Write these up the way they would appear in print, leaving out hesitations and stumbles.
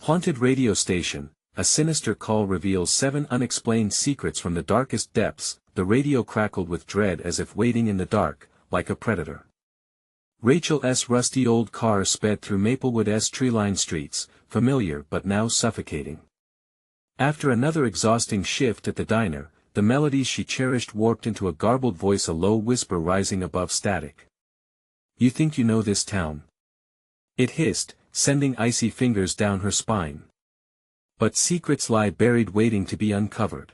Haunted radio station, a sinister call reveals 7 unexplained secrets from the darkest depths. The radio crackled with dread as if waiting in the dark, like a predator. Rachel's rusty old car sped through Maplewood's tree-lined streets, familiar but now suffocating. After another exhausting shift at the diner, the melodies she cherished warped into a garbled voice, a low whisper rising above static. "You think you know this town?" it hissed, sending icy fingers down her spine. "But secrets lie buried waiting to be uncovered."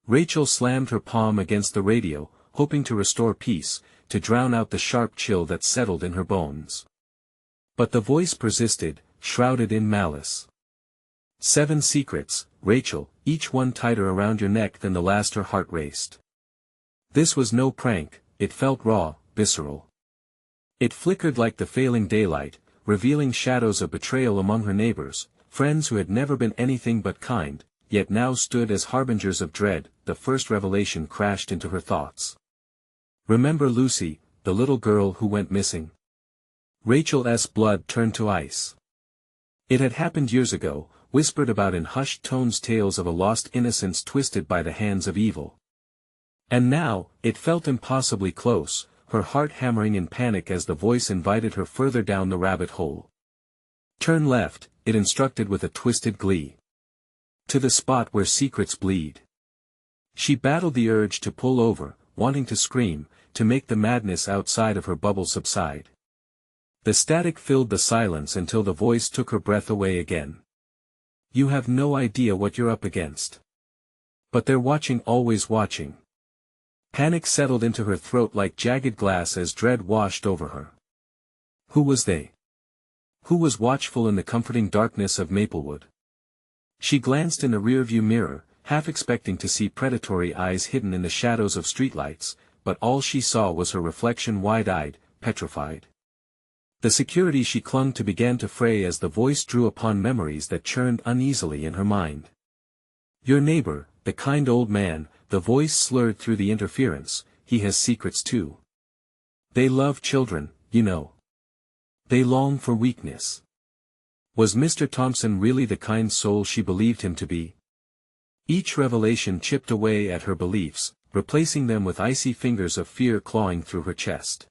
Rachel slammed her palm against the radio, hoping to restore peace, to drown out the sharp chill that settled in her bones. But the voice persisted, shrouded in malice. 7 secrets, Rachel, each one tighter around your neck than the last. Her heart raced. This was no prank, it felt raw, visceral. It flickered like the failing daylight, revealing shadows of betrayal among her neighbors, friends who had never been anything but kind, yet now stood as harbingers of dread. The first revelation crashed into her thoughts. "Remember Lucy, the little girl who went missing?" Rachel's blood turned to ice. It had happened years ago, whispered about in hushed tones, tales of a lost innocence twisted by the hands of evil. And now, it felt impossibly close, her heart hammering in panic as the voice invited her further down the rabbit hole. "Turn left," it instructed with a twisted glee. "To the spot where secrets bleed." She battled the urge to pull over, wanting to scream, to make the madness outside of her bubble subside. The static filled the silence until the voice took her breath away again. "You have no idea what you're up against. But they're watching, always watching." Panic settled into her throat like jagged glass as dread washed over her. Who was they? Who was watchful in the comforting darkness of Maplewood? She glanced in the rearview mirror, half expecting to see predatory eyes hidden in the shadows of streetlights, but all she saw was her reflection, wide-eyed, petrified. The security she clung to began to fray as the voice drew upon memories that churned uneasily in her mind. "Your neighbor, the kind old man," the voice slurred through the interference, "he has secrets too. They love children, you know. They long for weakness." Was Mr. Thompson really the kind soul she believed him to be? Each revelation chipped away at her beliefs, replacing them with icy fingers of fear clawing through her chest.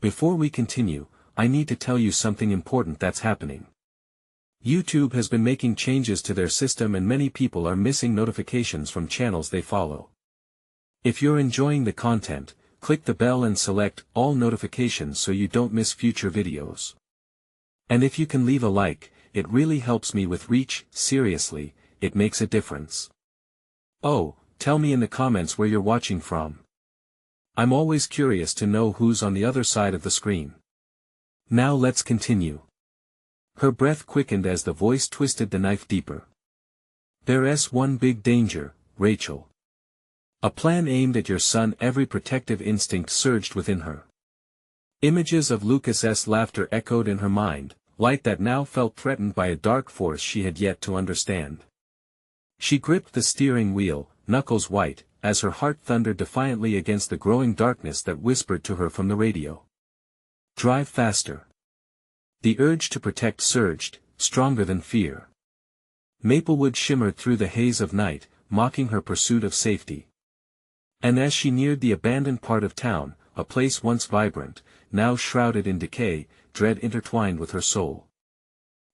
"Before we continue, I need to tell you something important that's happening. YouTube has been making changes to their system and many people are missing notifications from channels they follow. If you're enjoying the content, click the bell and select all notifications so you don't miss future videos. And if you can leave a like, it really helps me with reach. Seriously, it makes a difference. Oh, tell me in the comments where you're watching from. I'm always curious to know who's on the other side of the screen. Now let's continue." Her breath quickened as the voice twisted the knife deeper. "There's one big danger, Rachel. A plan aimed at your son." Every protective instinct surged within her. Images of Lucas's laughter echoed in her mind, light that now felt threatened by a dark force she had yet to understand. She gripped the steering wheel, knuckles white, as her heart thundered defiantly against the growing darkness that whispered to her from the radio. "Drive faster." The urge to protect surged, stronger than fear. Maplewood shimmered through the haze of night, mocking her pursuit of safety. And as she neared the abandoned part of town, a place once vibrant, now shrouded in decay, dread intertwined with her soul.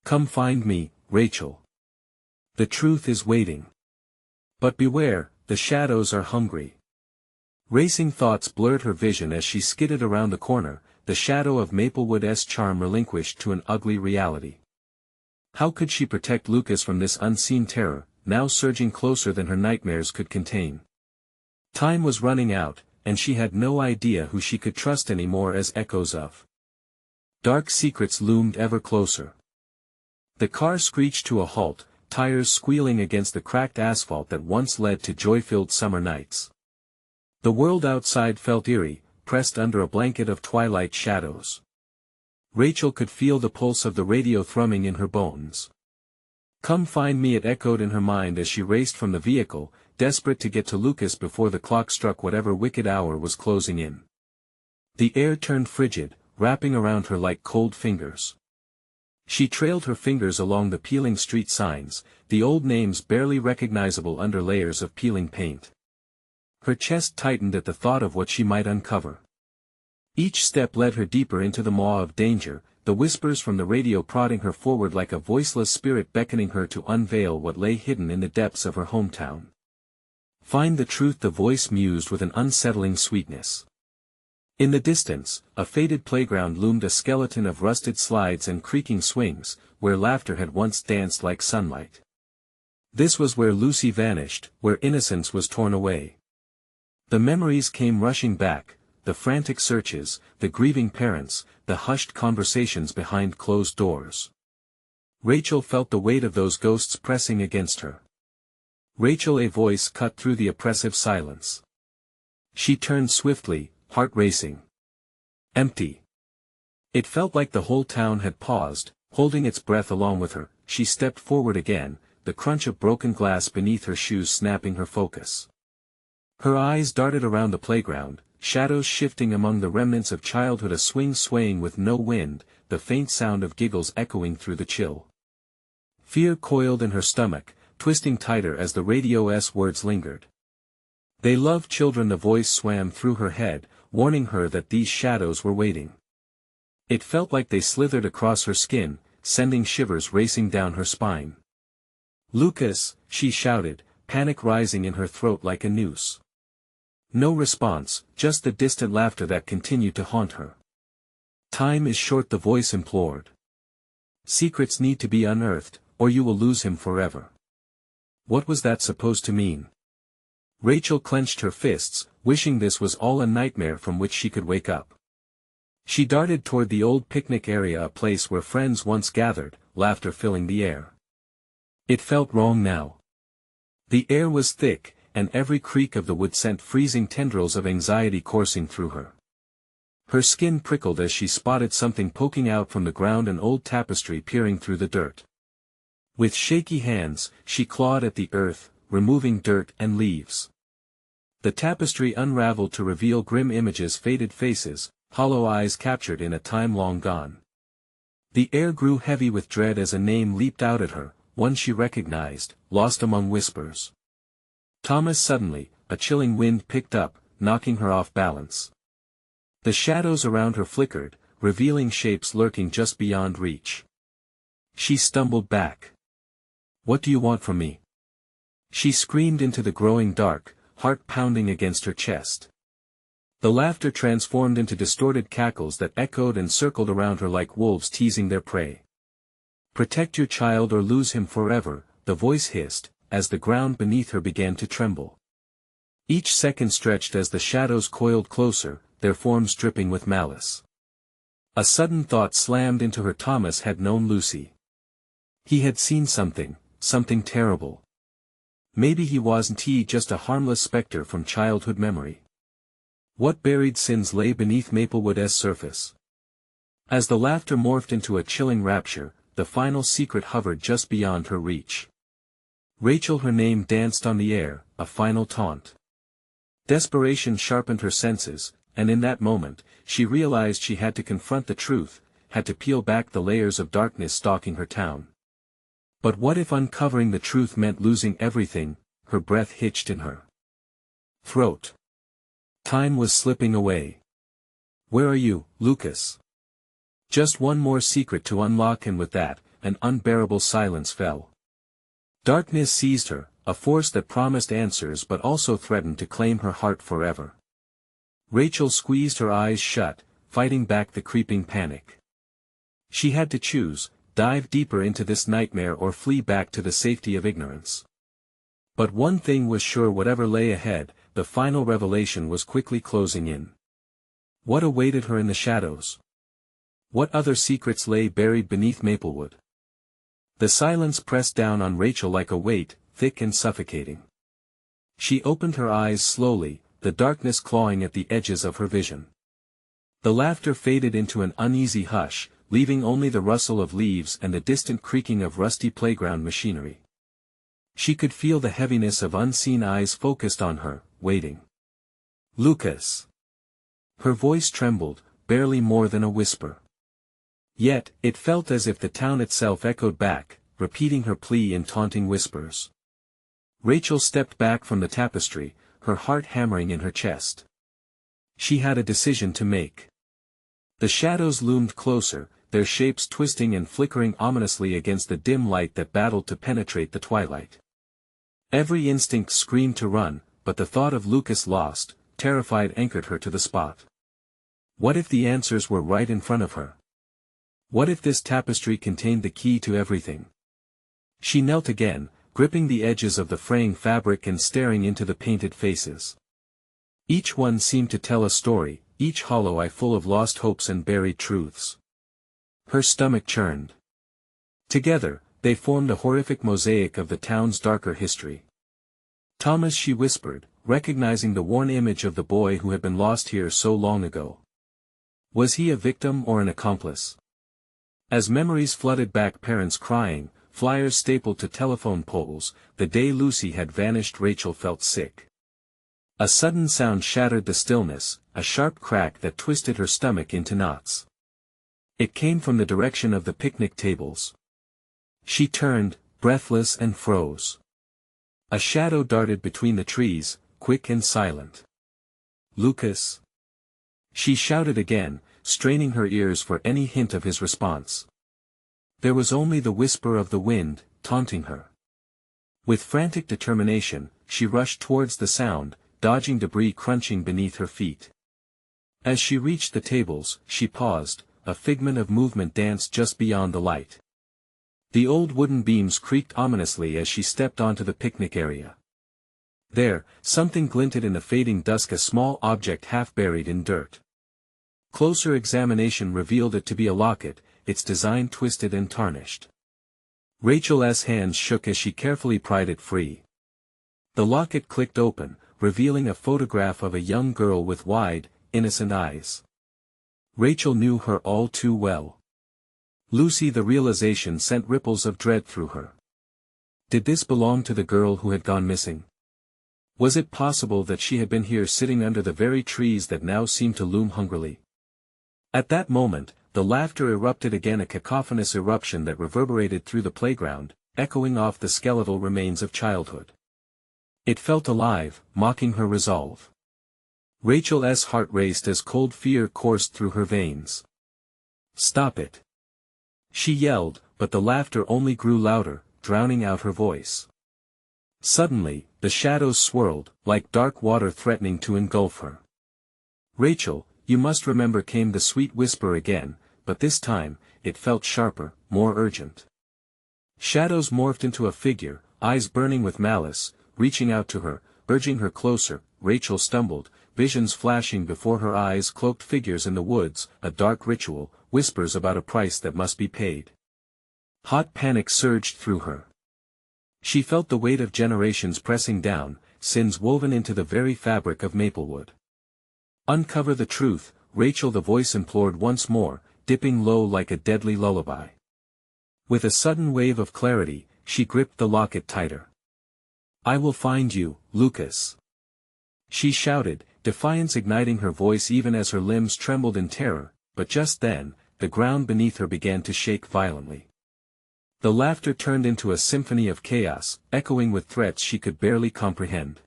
"Come find me, Rachel. The truth is waiting. But beware, the shadows are hungry." Racing thoughts blurred her vision as she skidded around the corner, the shadow of Maplewood's charm relinquished to an ugly reality. How could she protect Lucas from this unseen terror, now surging closer than her nightmares could contain? Time was running out, and she had no idea who she could trust anymore as echoes of dark secrets loomed ever closer. The car screeched to a halt, tires squealing against the cracked asphalt that once led to joy-filled summer nights. The world outside felt eerie, pressed under a blanket of twilight shadows. Rachel could feel the pulse of the radio thrumming in her bones. "Come find me," it echoed in her mind as she raced from the vehicle, desperate to get to Lucas before the clock struck whatever wicked hour was closing in. The air turned frigid, wrapping around her like cold fingers. She trailed her fingers along the peeling street signs, the old names barely recognizable under layers of peeling paint. Her chest tightened at the thought of what she might uncover. Each step led her deeper into the maw of danger, the whispers from the radio prodding her forward like a voiceless spirit beckoning her to unveil what lay hidden in the depths of her hometown. Find the truth, the voice mused with an unsettling sweetness. In the distance, a faded playground loomed, a skeleton of rusted slides and creaking swings, where laughter had once danced like sunlight. This was where Lucy vanished, where innocence was torn away. The memories came rushing back, the frantic searches, the grieving parents, the hushed conversations behind closed doors. Rachel felt the weight of those ghosts pressing against her. Rachel, a voice cut through the oppressive silence. She turned swiftly, heart racing. Empty. It felt like the whole town had paused, holding its breath along with her. She stepped forward again, the crunch of broken glass beneath her shoes snapping her focus. Her eyes darted around the playground, shadows shifting among the remnants of childhood, a swing swaying with no wind, the faint sound of giggles echoing through the chill. Fear coiled in her stomach, twisting tighter as the radio's words lingered. They love children. The voice swam through her head, warning her that these shadows were waiting. It felt like they slithered across her skin, sending shivers racing down her spine. Lucas, she shouted, panic rising in her throat like a noose. No response, just the distant laughter that continued to haunt her. Time is short, the voice implored. Secrets need to be unearthed, or you will lose him forever. What was that supposed to mean? Rachel clenched her fists, wishing this was all a nightmare from which she could wake up. She darted toward the old picnic area, a place where friends once gathered, laughter filling the air. It felt wrong now. The air was thick, and every creak of the wood sent freezing tendrils of anxiety coursing through her. Her skin prickled as she spotted something poking out from the ground, an old tapestry peering through the dirt. With shaky hands, she clawed at the earth, removing dirt and leaves. The tapestry unraveled to reveal grim images, faded faces, hollow eyes captured in a time long gone. The air grew heavy with dread as a name leaped out at her, one she recognized, lost among whispers. Thomas. Suddenly, a chilling wind picked up, knocking her off balance. The shadows around her flickered, revealing shapes lurking just beyond reach. She stumbled back. What do you want from me? She screamed into the growing dark, heart pounding against her chest. The laughter transformed into distorted cackles that echoed and circled around her like wolves teasing their prey. Protect your child or lose him forever, the voice hissed, as the ground beneath her began to tremble. Each second stretched as the shadows coiled closer, their forms dripping with malice. A sudden thought slammed into her. Thomas had known Lucy. He had seen something terrible. Maybe he wasn't just a harmless specter from childhood memory. What buried sins lay beneath Maplewood's surface? As the laughter morphed into a chilling rapture, the final secret hovered just beyond her reach. Rachel, her name danced on the air, a final taunt. Desperation sharpened her senses, and in that moment, she realized she had to confront the truth, had to peel back the layers of darkness stalking her town. But what if uncovering the truth meant losing everything? Her breath hitched in her throat. Time was slipping away. Where are you, Lucas? Just one more secret to unlock, and with that, an unbearable silence fell. Darkness seized her, a force that promised answers but also threatened to claim her heart forever. Rachel squeezed her eyes shut, fighting back the creeping panic. She had to choose, dive deeper into this nightmare or flee back to the safety of ignorance. But one thing was sure: whatever lay ahead, the final revelation was quickly closing in. What awaited her in the shadows? What other secrets lay buried beneath Maplewood? The silence pressed down on Rachel like a weight, thick and suffocating. She opened her eyes slowly, the darkness clawing at the edges of her vision. The laughter faded into an uneasy hush, leaving only the rustle of leaves and the distant creaking of rusty playground machinery. She could feel the heaviness of unseen eyes focused on her, waiting. Lucas. Her voice trembled, barely more than a whisper. Yet, it felt as if the town itself echoed back, repeating her plea in taunting whispers. Rachel stepped back from the tapestry, her heart hammering in her chest. She had a decision to make. The shadows loomed closer, their shapes twisting and flickering ominously against the dim light that battled to penetrate the twilight. Every instinct screamed to run, but the thought of Lucas lost, terrified, anchored her to the spot. What if the answers were right in front of her? What if this tapestry contained the key to everything? She knelt again, gripping the edges of the fraying fabric and staring into the painted faces. Each one seemed to tell a story, each hollow eye full of lost hopes and buried truths. Her stomach churned. Together, they formed a horrific mosaic of the town's darker history. Thomas, she whispered, recognizing the worn image of the boy who had been lost here so long ago. Was he a victim or an accomplice? As memories flooded back, parents crying, flyers stapled to telephone poles, the day Lucy had vanished, Rachel felt sick. A sudden sound shattered the stillness, a sharp crack that twisted her stomach into knots. It came from the direction of the picnic tables. She turned, breathless, and froze. A shadow darted between the trees, quick and silent. "Lucas!" She shouted again, straining her ears for any hint of his response. There was only the whisper of the wind, taunting her. With frantic determination, she rushed towards the sound, dodging debris crunching beneath her feet. As she reached the tables, she paused, a figment of movement danced just beyond the light. The old wooden beams creaked ominously as she stepped onto the picnic area. There, something glinted in the fading dusk, a small object half buried in dirt. Closer examination revealed it to be a locket, its design twisted and tarnished. Rachel's hands shook as she carefully pried it free. The locket clicked open, revealing a photograph of a young girl with wide, innocent eyes. Rachel knew her all too well. Lucy. The realization sent ripples of dread through her. Did this belong to the girl who had gone missing? Was it possible that she had been here, sitting under the very trees that now seemed to loom hungrily? At that moment, the laughter erupted again, a cacophonous eruption that reverberated through the playground, echoing off the skeletal remains of childhood. It felt alive, mocking her resolve. Rachel's heart raced as cold fear coursed through her veins. "Stop it!" she yelled, but the laughter only grew louder, drowning out her voice. Suddenly, the shadows swirled, like dark water threatening to engulf her. "Rachel, you must remember," came the sweet whisper again, but this time, it felt sharper, more urgent. Shadows morphed into a figure, eyes burning with malice, reaching out to her, urging her closer. Rachel stumbled, visions flashing before her eyes, cloaked figures in the woods, a dark ritual, whispers about a price that must be paid. Hot panic surged through her. She felt the weight of generations pressing down, sins woven into the very fabric of Maplewood. "Uncover the truth, Rachel," the voice implored once more, dipping low like a deadly lullaby. With a sudden wave of clarity, she gripped the locket tighter. "I will find you, Lucas," she shouted, defiance igniting her voice even as her limbs trembled in terror, but just then, the ground beneath her began to shake violently. The laughter turned into a symphony of chaos, echoing with threats she could barely comprehend.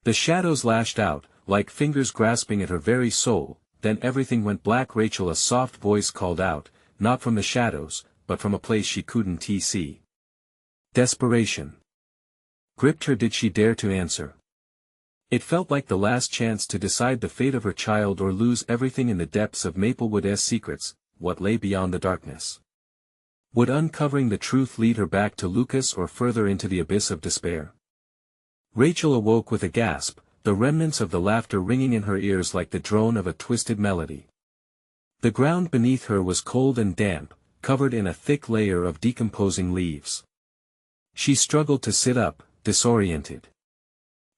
The shadows lashed out, like fingers grasping at her very soul, then everything went black. "Rachel," a soft voice called out, not from the shadows, but from a place she couldn't see. Desperation gripped her. Did she dare to answer? It felt like the last chance to decide the fate of her child or lose everything in the depths of Maplewood's secrets. What lay beyond the darkness? Would uncovering the truth lead her back to Lucas or further into the abyss of despair? Rachel awoke with a gasp, the remnants of the laughter ringing in her ears like the drone of a twisted melody. The ground beneath her was cold and damp, covered in a thick layer of decomposing leaves. She struggled to sit up, disoriented.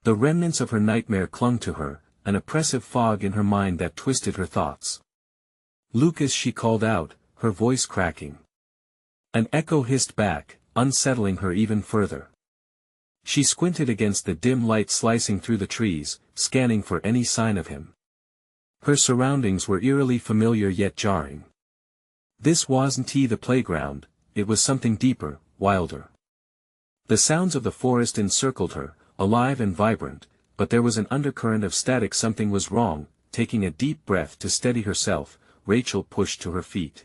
The remnants of her nightmare clung to her, an oppressive fog in her mind that twisted her thoughts. "Lucas," she called out, her voice cracking. An echo hissed back, unsettling her even further. She squinted against the dim light slicing through the trees, scanning for any sign of him. Her surroundings were eerily familiar yet jarring. This wasn't the playground, it was something deeper, wilder. The sounds of the forest encircled her, alive and vibrant, but there was an undercurrent of static. Something was wrong. Taking a deep breath to steady herself, Rachel pushed to her feet.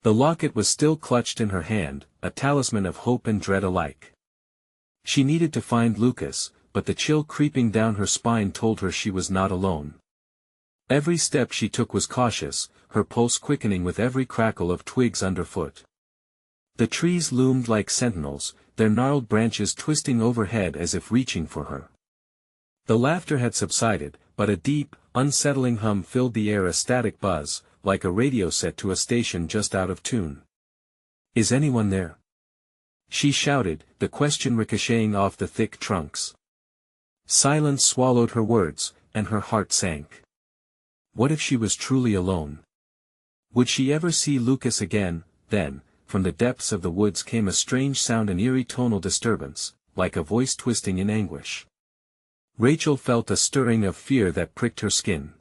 The locket was still clutched in her hand, a talisman of hope and dread alike. She needed to find Lucas, but the chill creeping down her spine told her she was not alone. Every step she took was cautious, her pulse quickening with every crackle of twigs underfoot. The trees loomed like sentinels, their gnarled branches twisting overhead as if reaching for her. The laughter had subsided, but a deep, unsettling hum filled the air, a static buzz, like a radio set to a station just out of tune. "Is anyone there?" she shouted, the question ricocheting off the thick trunks. Silence swallowed her words, and her heart sank. What if she was truly alone? Would she ever see Lucas again? Then, from the depths of the woods came a strange sound, an eerie tonal disturbance, like a voice twisting in anguish. Rachel felt a stirring of fear that pricked her skin.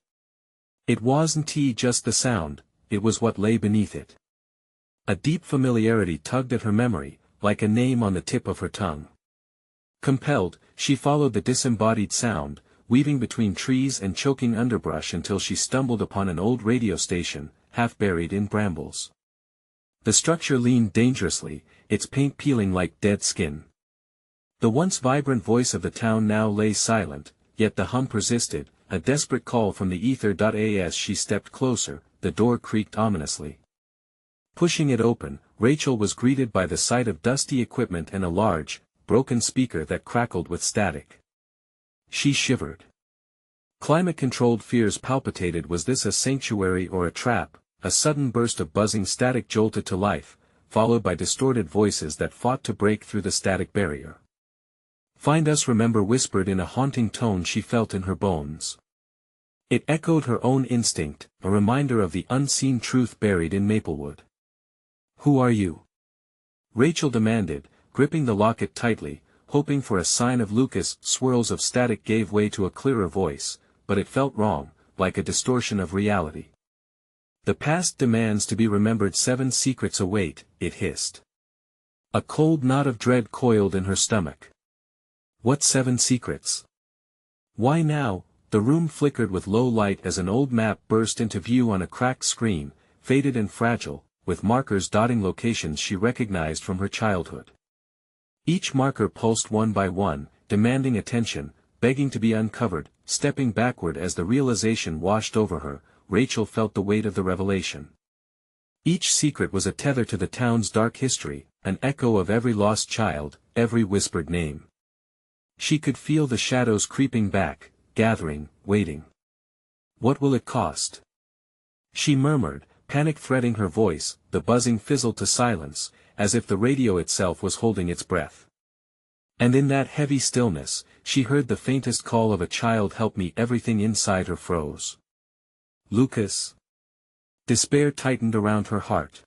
It wasn't just the sound, it was what lay beneath it. A deep familiarity tugged at her memory, like a name on the tip of her tongue. Compelled, she followed the disembodied sound, weaving between trees and choking underbrush until she stumbled upon an old radio station, half buried in brambles. The structure leaned dangerously, its paint peeling like dead skin. The once vibrant voice of the town now lay silent, yet the hum persisted, a desperate call from the ether. As she stepped closer, the door creaked ominously. Pushing it open, Rachel was greeted by the sight of dusty equipment and a large, broken speaker that crackled with static. She shivered. Climate-controlled fears palpitated. Was this a sanctuary or a trap? A sudden burst of buzzing static jolted to life, followed by distorted voices that fought to break through the static barrier. "Find us," Remember whispered in a haunting tone she felt in her bones. It echoed her own instinct, a reminder of the unseen truth buried in Maplewood. "Who are you?" Rachel demanded, gripping the locket tightly, hoping for a sign of Lucas. Swirls of static gave way to a clearer voice, but it felt wrong, like a distortion of reality. "The past demands to be remembered. 7 secrets await," it hissed. A cold knot of dread coiled in her stomach. What 7 secrets? Why now? The room flickered with low light as an old map burst into view on a cracked screen, faded and fragile, with markers dotting locations she recognized from her childhood. Each marker pulsed one by one, demanding attention, begging to be uncovered. Stepping backward as the realization washed over her, Rachel felt the weight of the revelation. Each secret was a tether to the town's dark history, an echo of every lost child, every whispered name. She could feel the shadows creeping back, gathering, waiting. "What will it cost?" she murmured, panic threading her voice. The buzzing fizzled to silence, as if the radio itself was holding its breath. And in that heavy stillness, she heard the faintest call of a child. "Help me!" Everything inside her froze. Lucas? Despair tightened around her heart.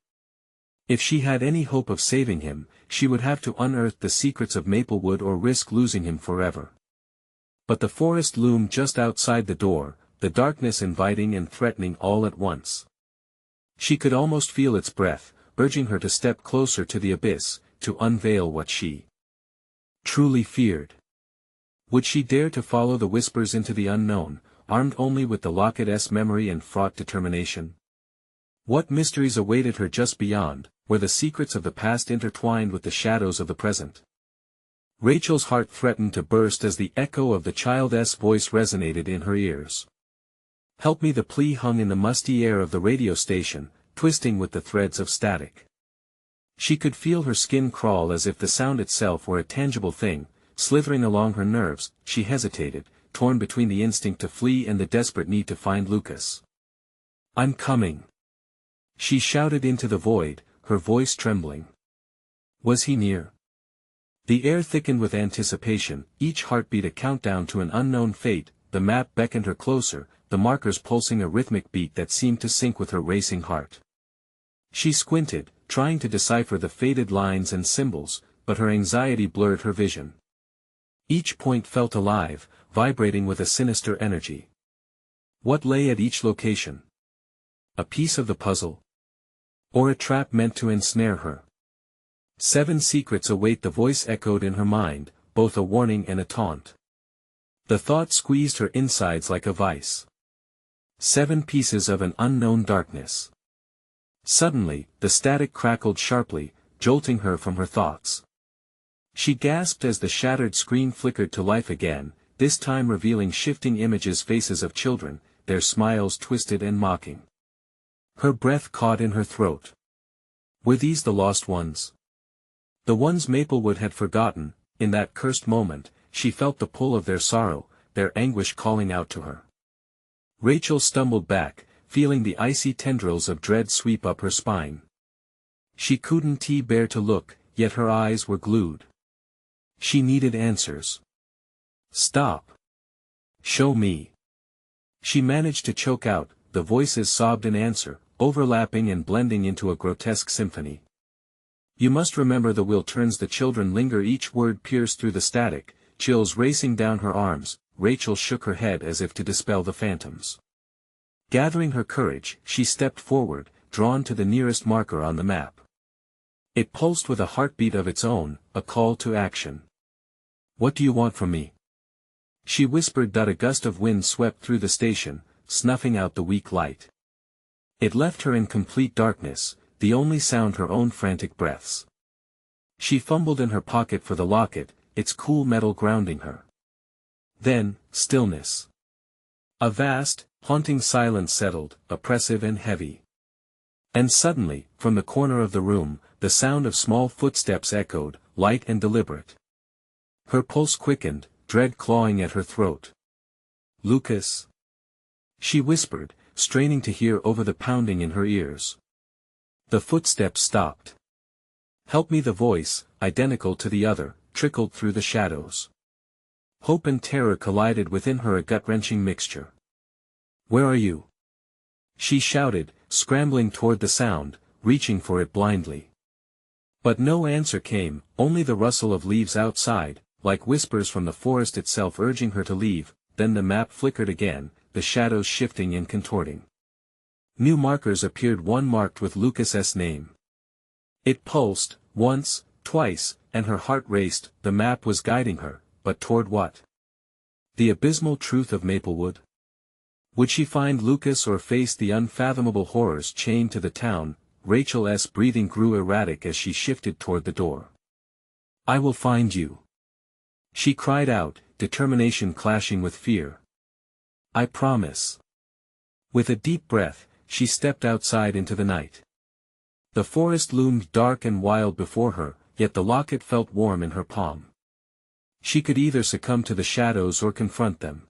If she had any hope of saving him, she would have to unearth the secrets of Maplewood or risk losing him forever. But the forest loomed just outside the door, the darkness inviting and threatening all at once. She could almost feel its breath, urging her to step closer to the abyss, to unveil what she truly feared. Would she dare to follow the whispers into the unknown, armed only with the locket's memory and fraught determination? What mysteries awaited her just beyond, where the secrets of the past intertwined with the shadows of the present? Rachel's heart threatened to burst as the echo of the child's voice resonated in her ears. "Help me!" The plea hung in the musty air of the radio station, twisting with the threads of static. She could feel her skin crawl as if the sound itself were a tangible thing, slithering along her nerves. She hesitated, torn between the instinct to flee and the desperate need to find Lucas. "I'm coming!" she shouted into the void, her voice trembling. Was he near? The air thickened with anticipation, each heartbeat a countdown to an unknown fate. The map beckoned her closer, the markers pulsing a rhythmic beat that seemed to sync with her racing heart. She squinted, trying to decipher the faded lines and symbols, but her anxiety blurred her vision. Each point felt alive, vibrating with a sinister energy. What lay at each location? A piece of the puzzle? Or a trap meant to ensnare her. 7 secrets await, the voice echoed in her mind, both a warning and a taunt. The thought squeezed her insides like a vice. 7 pieces of an unknown darkness. Suddenly, the static crackled sharply, jolting her from her thoughts. She gasped as the shattered screen flickered to life again, this time revealing shifting images, faces of children, their smiles twisted and mocking. Her breath caught in her throat. Were these the lost ones? The ones Maplewood had forgotten. In that cursed moment, she felt the pull of their sorrow, their anguish calling out to her. Rachel stumbled back, feeling the icy tendrils of dread sweep up her spine. She couldn't bear to look, yet her eyes were glued. She needed answers. Stop. Show me. She managed to choke out, the voices sobbed in answer, overlapping and blending into a grotesque symphony. You must remember the wheel turns, the children linger, each word pierced through the static, chills racing down her arms. Rachel shook her head as if to dispel the phantoms. Gathering her courage, she stepped forward, drawn to the nearest marker on the map. It pulsed with a heartbeat of its own, a call to action. What do you want from me? She whispered. A gust of wind swept through the station, snuffing out the weak light. It left her in complete darkness, the only sound her own frantic breaths. She fumbled in her pocket for the locket, its cool metal grounding her. Then, stillness. A vast, haunting silence settled, oppressive and heavy. And suddenly, from the corner of the room, the sound of small footsteps echoed, light and deliberate. Her pulse quickened, dread clawing at her throat. Lucas? She whispered, straining to hear over the pounding in her ears. The footsteps stopped. Help me, the voice, identical to the other, trickled through the shadows. Hope and terror collided within her, a gut-wrenching mixture. Where are you? She shouted, scrambling toward the sound, reaching for it blindly. But no answer came, only the rustle of leaves outside, like whispers from the forest itself urging her to leave. Then the map flickered again, the shadows shifting and contorting. New markers appeared, one marked with Lucas's name. It pulsed, once, twice, and her heart raced. The map was guiding her, but toward what? The abysmal truth of Maplewood? Would she find Lucas or face the unfathomable horrors chained to the town? Rachel's breathing grew erratic as she shifted toward the door. I will find you. She cried out, determination clashing with fear. I promise. With a deep breath, she stepped outside into the night. The forest loomed dark and wild before her, yet the locket felt warm in her palm. She could either succumb to the shadows or confront them.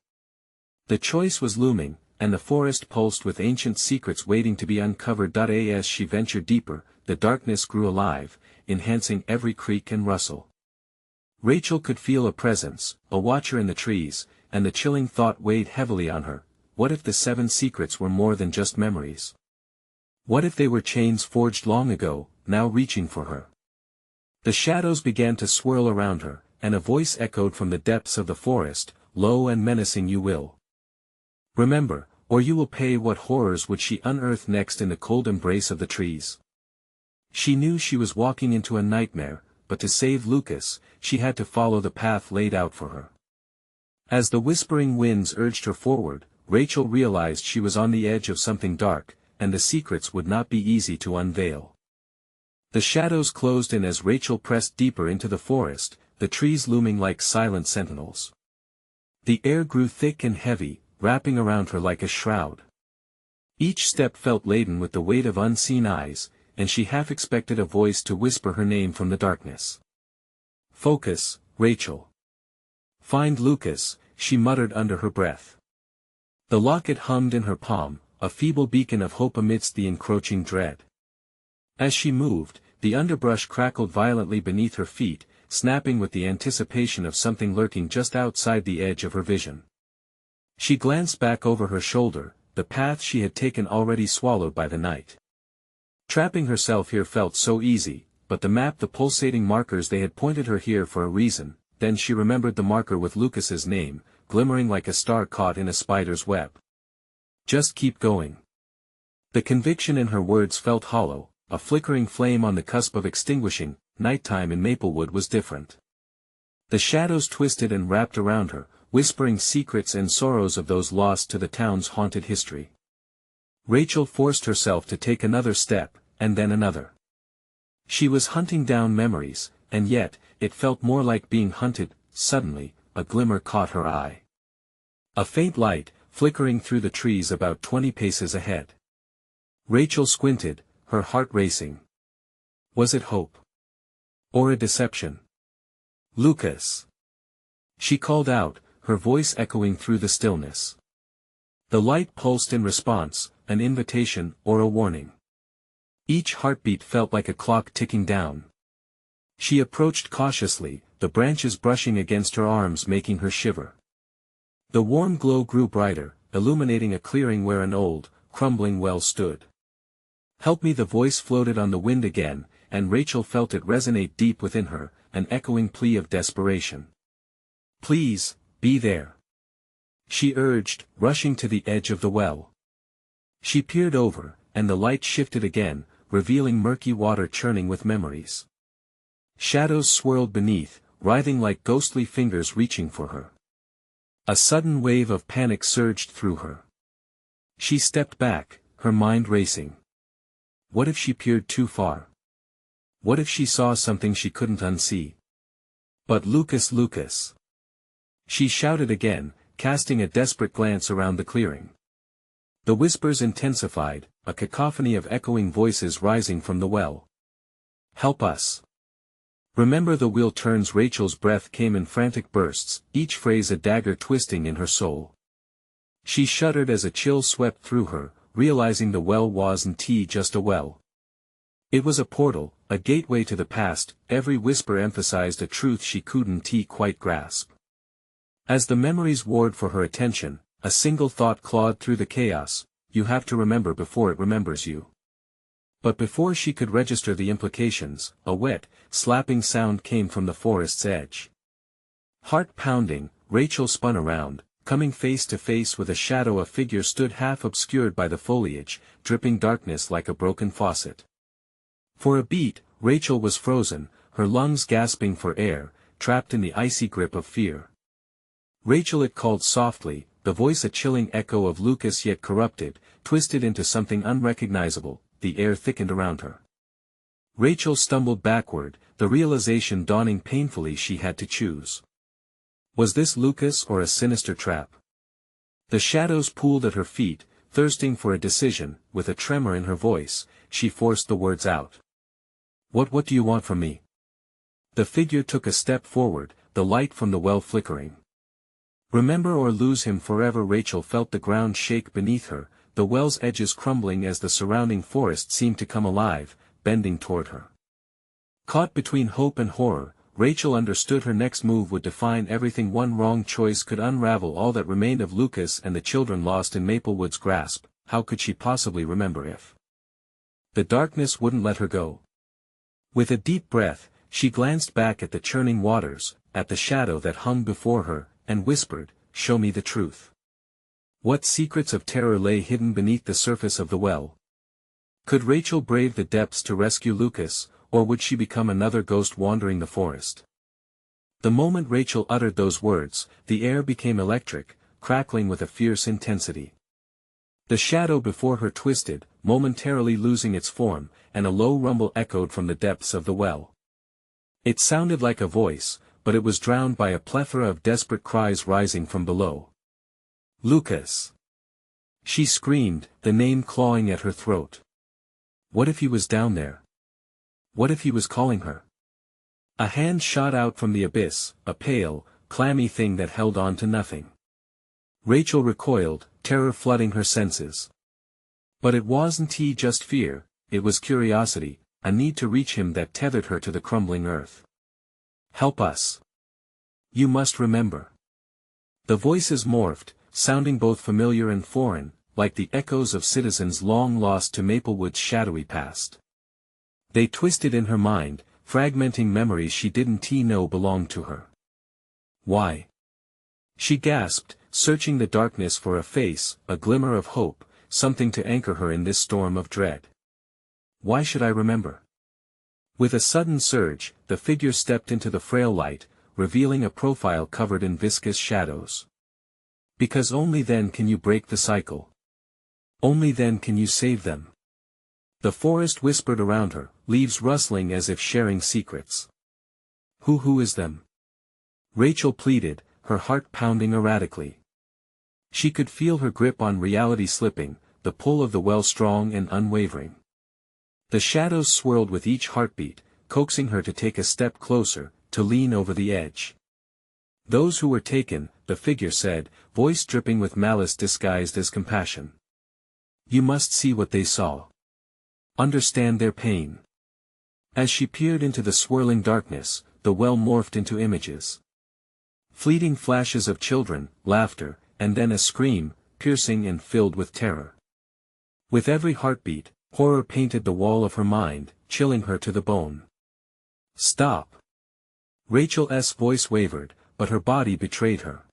The choice was looming, and the forest pulsed with ancient secrets waiting to be uncovered. As she ventured deeper, the darkness grew alive, enhancing every creak and rustle. Rachel could feel a presence, a watcher in the trees, and the chilling thought weighed heavily on her. What if the 7 secrets were more than just memories? What if they were chains forged long ago, now reaching for her? The shadows began to swirl around her, and a voice echoed from the depths of the forest, low and menacing. You will remember, or you will pay. What horrors would she unearth next in the cold embrace of the trees? She knew she was walking into a nightmare, but to save Lucas, she had to follow the path laid out for her. As the whispering winds urged her forward, Rachel realized she was on the edge of something dark, and the secrets would not be easy to unveil. The shadows closed in as Rachel pressed deeper into the forest, the trees looming like silent sentinels. The air grew thick and heavy, wrapping around her like a shroud. Each step felt laden with the weight of unseen eyes, and she half expected a voice to whisper her name from the darkness. Focus, Rachel. Find Lucas, she muttered under her breath. The locket hummed in her palm, a feeble beacon of hope amidst the encroaching dread. As she moved, the underbrush crackled violently beneath her feet, snapping with the anticipation of something lurking just outside the edge of her vision. She glanced back over her shoulder, the path she had taken already swallowed by the night. Trapping herself here felt so easy, but the map, the pulsating markers, they had pointed her here for a reason. Then she remembered the marker with Lucas's name, glimmering like a star caught in a spider's web. Just keep going. The conviction in her words felt hollow, a flickering flame on the cusp of extinguishing. Nighttime in Maplewood was different. The shadows twisted and wrapped around her, whispering secrets and sorrows of those lost to the town's haunted history. Rachel forced herself to take another step, and then another. She was hunting down memories, and yet, it felt more like being hunted. Suddenly, a glimmer caught her eye. A faint light, flickering through the trees about 20 paces ahead. Rachel squinted, her heart racing. Was it hope? Or a deception? Lucas! She called out, her voice echoing through the stillness. The light pulsed in response, an invitation or a warning. Each heartbeat felt like a clock ticking down. She approached cautiously, the branches brushing against her arms making her shiver. The warm glow grew brighter, illuminating a clearing where an old, crumbling well stood. "Help me," the voice floated on the wind again, and Rachel felt it resonate deep within her, an echoing plea of desperation. "Please, be there," she urged, rushing to the edge of the well. She peered over, and the light shifted again, revealing murky water churning with memories. Shadows swirled beneath, writhing like ghostly fingers reaching for her. A sudden wave of panic surged through her. She stepped back, her mind racing. What if she peered too far? What if she saw something she couldn't unsee? But Lucas! She shouted again, casting a desperate glance around the clearing. The whispers intensified, a cacophony of echoing voices rising from the well. "Help us! Remember the wheel turns." Rachel's breath came in frantic bursts, each phrase a dagger twisting in her soul. She shuddered as a chill swept through her, realizing the well wasn't just a well. It was a portal, a gateway to the past. Every whisper emphasized a truth she couldn't quite grasp. As the memories warred for her attention, a single thought clawed through the chaos: you have to remember before it remembers you. But before she could register the implications, a wet, slapping sound came from the forest's edge. Heart pounding, Rachel spun around, coming face to face with a shadow. A figure stood half obscured by the foliage, dripping darkness like a broken faucet. For a beat, Rachel was frozen, her lungs gasping for air, trapped in the icy grip of fear. "Rachel," it called softly, the voice a chilling echo of Lucas yet corrupted, twisted into something unrecognizable. The air thickened around her. Rachel stumbled backward, the realization dawning painfully she had to choose. Was this Lucas or a sinister trap? The shadows pooled at her feet, thirsting for a decision. With a tremor in her voice, she forced the words out. What do you want from me?" The figure took a step forward, the light from the well flickering. "Remember or lose him forever." Rachel felt the ground shake beneath her, the well's edges crumbling as the surrounding forest seemed to come alive, bending toward her. Caught between hope and horror, Rachel understood her next move would define everything. One wrong choice could unravel all that remained of Lucas and the children lost in Maplewood's grasp. How could she possibly remember if the darkness wouldn't let her go? With a deep breath, she glanced back at the churning waters, at the shadow that hung before her, and whispered, "Show me the truth." What secrets of terror lay hidden beneath the surface of the well? Could Rachel brave the depths to rescue Lucas, or would she become another ghost wandering the forest? The moment Rachel uttered those words, the air became electric, crackling with a fierce intensity. The shadow before her twisted, momentarily losing its form, and a low rumble echoed from the depths of the well. It sounded like a voice, but it was drowned by a plethora of desperate cries rising from below. "Lucas!" She screamed, the name clawing at her throat. What if he was down there? What if he was calling her? A hand shot out from the abyss, a pale, clammy thing that held on to nothing. Rachel recoiled, terror flooding her senses. But it wasn't just fear, it was curiosity, a need to reach him that tethered her to the crumbling earth. "Help us! You must remember." The voices morphed, sounding both familiar and foreign, like the echoes of citizens long lost to Maplewood's shadowy past. They twisted in her mind, fragmenting memories she didn't know belonged to her. "Why?" she gasped, searching the darkness for a face, a glimmer of hope, something to anchor her in this storm of dread. Why should I remember? With a sudden surge, the figure stepped into the frail light, revealing a profile covered in viscous shadows. Because only then can you break the cycle. Only then can you save them. The forest whispered around her, leaves rustling as if sharing secrets. Who is them? Rachel pleaded, her heart pounding erratically. She could feel her grip on reality slipping, the pull of the well strong and unwavering. The shadows swirled with each heartbeat, coaxing her to take a step closer, to lean over the edge. Those who were taken, the figure said, voice dripping with malice disguised as compassion. You must see what they saw. Understand their pain. As she peered into the swirling darkness, the well morphed into images. Fleeting flashes of children, laughter, and then a scream, piercing and filled with terror. With every heartbeat, horror painted the wall of her mind, chilling her to the bone. Stop! Rachel's voice wavered, but her body betrayed her.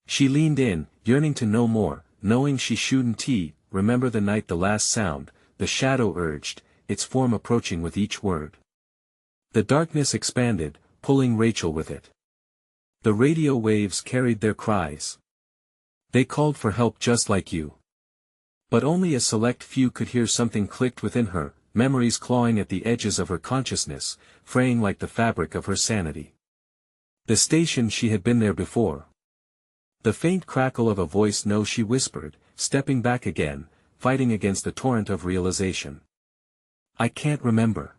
She leaned in, yearning to know more, knowing she shouldn't. Remember the night, the last sound, the shadow urged, its form approaching with each word. The darkness expanded, pulling Rachel with it. The radio waves carried their cries. They called for help just like you. But only a select few could hear. Something clicked within her, memories clawing at the edges of her consciousness, fraying like the fabric of her sanity. The station, she had been there before. The faint crackle of a voice, no, she whispered, stepping back again, fighting against the torrent of realization. I can't remember.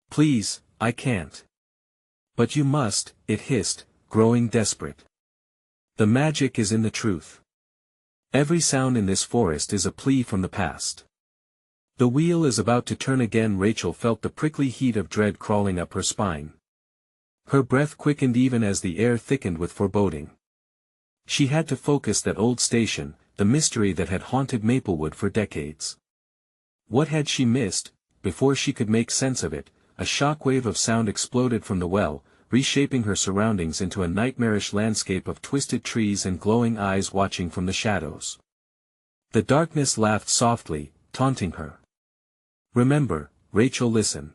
Please, I can't. But you must, it hissed, growing desperate. The magic is in the truth. Every sound in this forest is a plea from the past. The wheel is about to turn again. Rachel felt the prickly heat of dread crawling up her spine. Her breath quickened even as the air thickened with foreboding. She had to focus. That old station, the mystery that had haunted Maplewood for decades. What had she missed? Before she could make sense of it, a shockwave of sound exploded from the well, reshaping her surroundings into a nightmarish landscape of twisted trees and glowing eyes watching from the shadows. The darkness laughed softly, taunting her. Remember, Rachel, listen.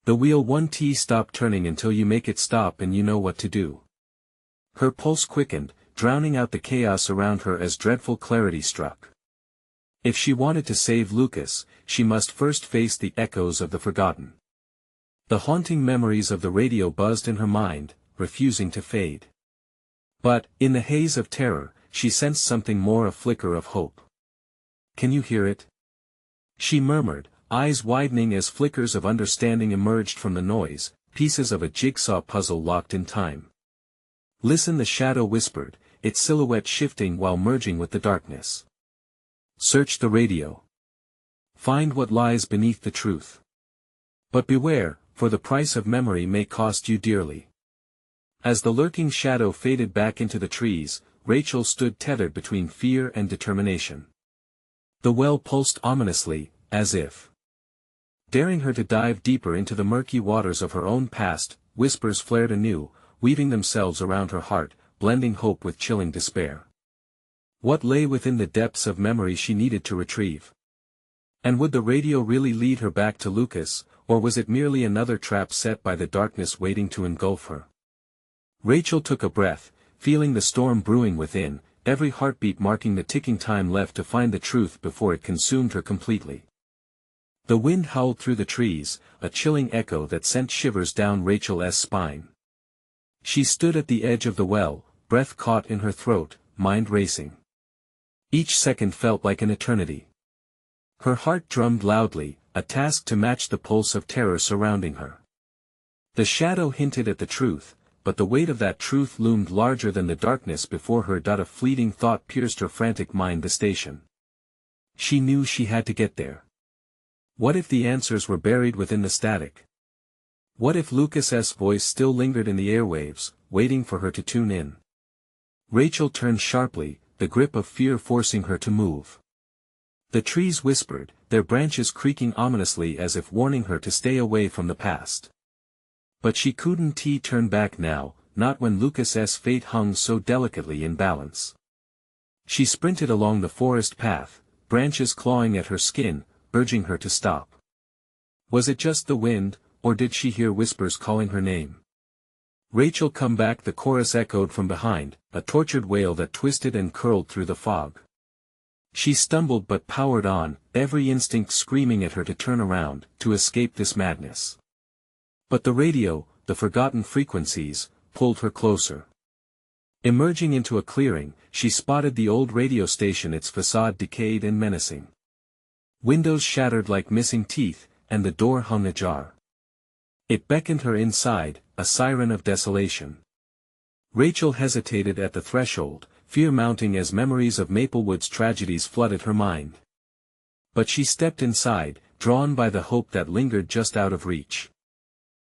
The wheel won't stop turning until you make it stop, and you know what to do. Her pulse quickened, drowning out the chaos around her as dreadful clarity struck. If she wanted to save Lucas, she must first face the echoes of the forgotten. The haunting memories of the radio buzzed in her mind, refusing to fade. But, in the haze of terror, she sensed something more, a flicker of hope. Can you hear it? She murmured, eyes widening as flickers of understanding emerged from the noise, pieces of a jigsaw puzzle locked in time. Listen, the shadow whispered, its silhouette shifting while merging with the darkness. Search the radio. Find what lies beneath the truth. But beware, for the price of memory may cost you dearly. As the lurking shadow faded back into the trees, Rachel stood tethered between fear and determination. The well pulsed ominously, as if daring her to dive deeper into the murky waters of her own past. Whispers flared anew, weaving themselves around her heart, blending hope with chilling despair. What lay within the depths of memory she needed to retrieve? And would the radio really lead her back to Lucas, or was it merely another trap set by the darkness waiting to engulf her? Rachel took a breath, feeling the storm brewing within, every heartbeat marking the ticking time left to find the truth before it consumed her completely. The wind howled through the trees, a chilling echo that sent shivers down Rachel's spine. She stood at the edge of the well, breath caught in her throat, mind racing. Each second felt like an eternity. Her heart drummed loudly, a task to match the pulse of terror surrounding her. The shadow hinted at the truth, but the weight of that truth loomed larger than the darkness before her. A fleeting thought pierced her frantic mind, the station. She knew she had to get there. What if the answers were buried within the static? What if Lucas's voice still lingered in the airwaves, waiting for her to tune in? Rachel turned sharply, the grip of fear forcing her to move. The trees whispered, their branches creaking ominously as if warning her to stay away from the past. But she couldn't turn back now, not when Lucas's fate hung so delicately in balance. She sprinted along the forest path, branches clawing at her skin, urging her to stop. Was it just the wind, or did she hear whispers calling her name? "Rachel, come back," the chorus echoed from behind, a tortured wail that twisted and curled through the fog. She stumbled but powered on, every instinct screaming at her to turn around, to escape this madness. But the radio, the forgotten frequencies, pulled her closer. Emerging into a clearing, she spotted the old radio station, its facade decayed and menacing. Windows shattered like missing teeth, and the door hung ajar. It beckoned her inside, a siren of desolation. Rachel hesitated at the threshold, fear mounting as memories of Maplewood's tragedies flooded her mind. But she stepped inside, drawn by the hope that lingered just out of reach.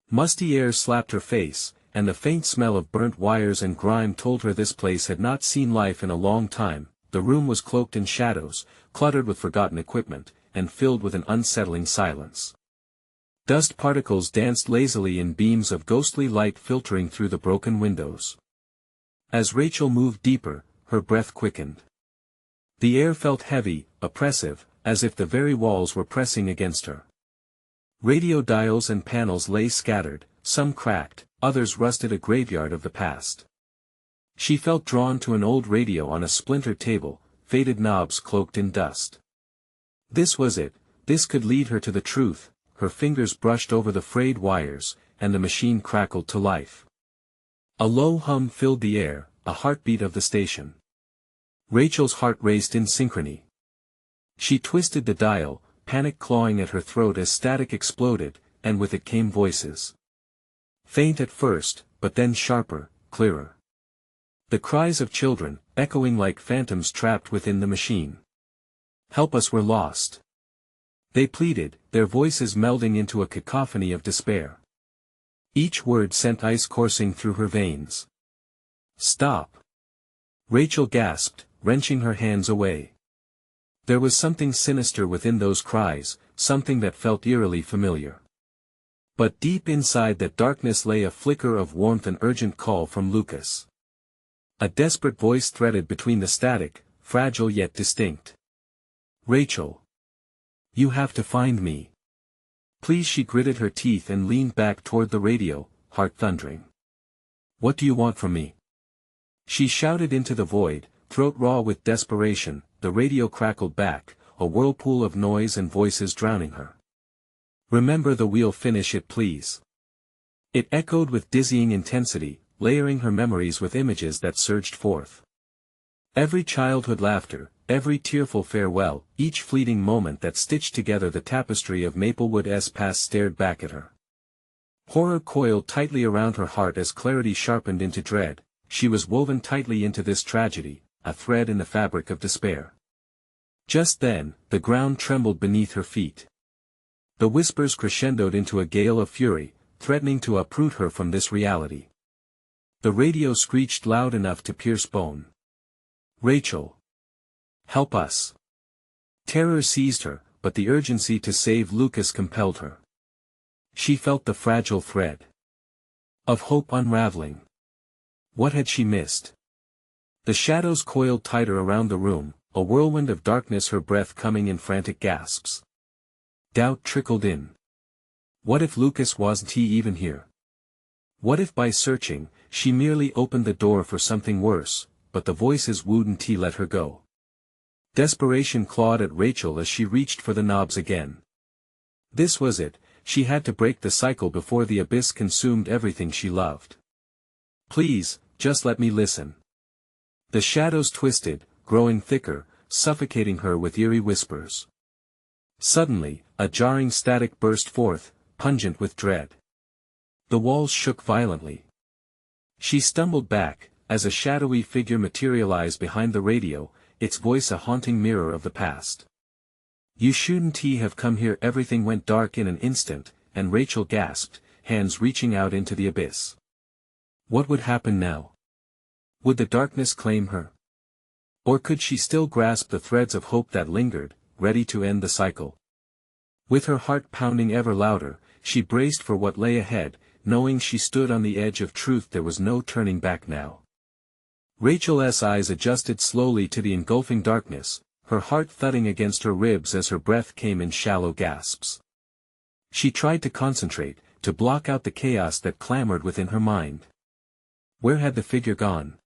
Musty air slapped her face, and the faint smell of burnt wires and grime told her this place had not seen life in a long time. The room was cloaked in shadows, cluttered with forgotten equipment, and filled with an unsettling silence. Dust particles danced lazily in beams of ghostly light filtering through the broken windows. As Rachel moved deeper, her breath quickened. The air felt heavy, oppressive, as if the very walls were pressing against her. Radio dials and panels lay scattered, some cracked, others rusted, a graveyard of the past. She felt drawn to an old radio on a splintered table, faded knobs cloaked in dust. This was it, this could lead her to the truth. Her fingers brushed over the frayed wires, and the machine crackled to life. A low hum filled the air, a heartbeat of the station. Rachel's heart raced in synchrony. She twisted the dial, panic clawing at her throat as static exploded, and with it came voices. Faint at first, but then sharper, clearer. The cries of children, echoing like phantoms trapped within the machine. "Help us, we're lost," they pleaded, their voices melding into a cacophony of despair. Each word sent ice coursing through her veins. "Stop!" Rachel gasped, wrenching her hands away. There was something sinister within those cries, something that felt eerily familiar. But deep inside that darkness lay a flicker of warmth, an urgent call from Lucas. A desperate voice threaded between the static, fragile yet distinct. "Rachel. You have to find me. Please." She gritted her teeth and leaned back toward the radio, heart thundering. "What do you want from me?" She shouted into the void, throat raw with desperation. The radio crackled back, a whirlpool of noise and voices drowning her. "Remember the wheel, finish it please." It echoed with dizzying intensity, layering her memories with images that surged forth. Every childhood laughter, every tearful farewell, each fleeting moment that stitched together the tapestry of Maplewood's past stared back at her. Horror coiled tightly around her heart as clarity sharpened into dread. She was woven tightly into this tragedy, a thread in the fabric of despair. Just then, the ground trembled beneath her feet. The whispers crescendoed into a gale of fury, threatening to uproot her from this reality. The radio screeched loud enough to pierce bone. "Rachel. Help us." Terror seized her, but the urgency to save Lucas compelled her. She felt the fragile thread of hope unraveling. What had she missed? The shadows coiled tighter around the room, a whirlwind of darkness, her breath coming in frantic gasps. Doubt trickled in. What if Lucas wasn't even here? What if by searching, she merely opened the door for something worse? But the voices wouldn't let her go. Desperation clawed at Rachel as she reached for the knobs again. This was it, she had to break the cycle before the abyss consumed everything she loved. "Please, just let me listen." The shadows twisted, growing thicker, suffocating her with eerie whispers. Suddenly, a jarring static burst forth, pungent with dread. The walls shook violently. She stumbled back, as a shadowy figure materialized behind the radio, its voice a haunting mirror of the past. "You shouldn't have come here." Everything went dark in an instant, and Rachel gasped, hands reaching out into the abyss. What would happen now? Would the darkness claim her? Or could she still grasp the threads of hope that lingered, ready to end the cycle? With her heart pounding ever louder, she braced for what lay ahead, knowing she stood on the edge of truth. There was no turning back now. Rachel's eyes adjusted slowly to the engulfing darkness, her heart thudding against her ribs as her breath came in shallow gasps. She tried to concentrate, to block out the chaos that clamored within her mind. Where had the figure gone?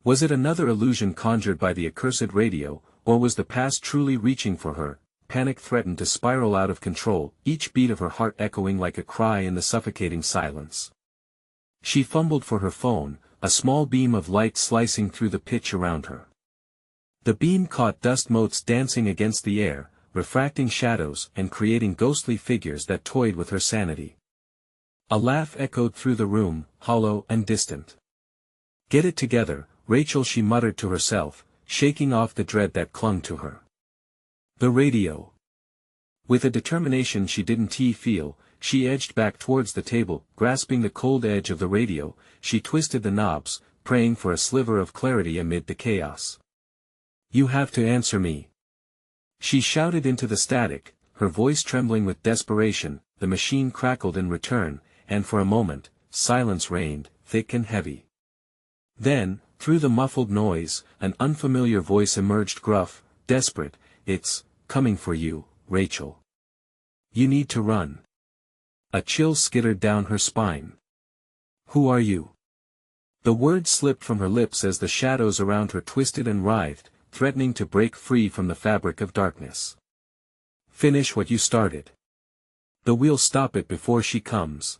Was it another illusion conjured by the accursed radio, or was the past truly reaching for her? Panic threatened to spiral out of control, each beat of her heart echoing like a cry in the suffocating silence. She fumbled for her phone, a small beam of light slicing through the pitch around her. The beam caught dust motes dancing against the air, refracting shadows and creating ghostly figures that toyed with her sanity. A laugh echoed through the room, hollow and distant. "Get it together, Rachel," she muttered to herself, shaking off the dread that clung to her. The radio. With a determination she didn't feel, she edged back towards the table, grasping the cold edge of the radio. She twisted the knobs, praying for a sliver of clarity amid the chaos. "You have to answer me," she shouted into the static, her voice trembling with desperation. The machine crackled in return, and for a moment, silence reigned, thick and heavy. Then, through the muffled noise, an unfamiliar voice emerged, gruff, desperate. "It's coming for you, Rachel. You need to run." A chill skittered down her spine. "Who are you?" The words slipped from her lips as the shadows around her twisted and writhed, threatening to break free from the fabric of darkness. "Finish what you started. We'll stop it before she comes."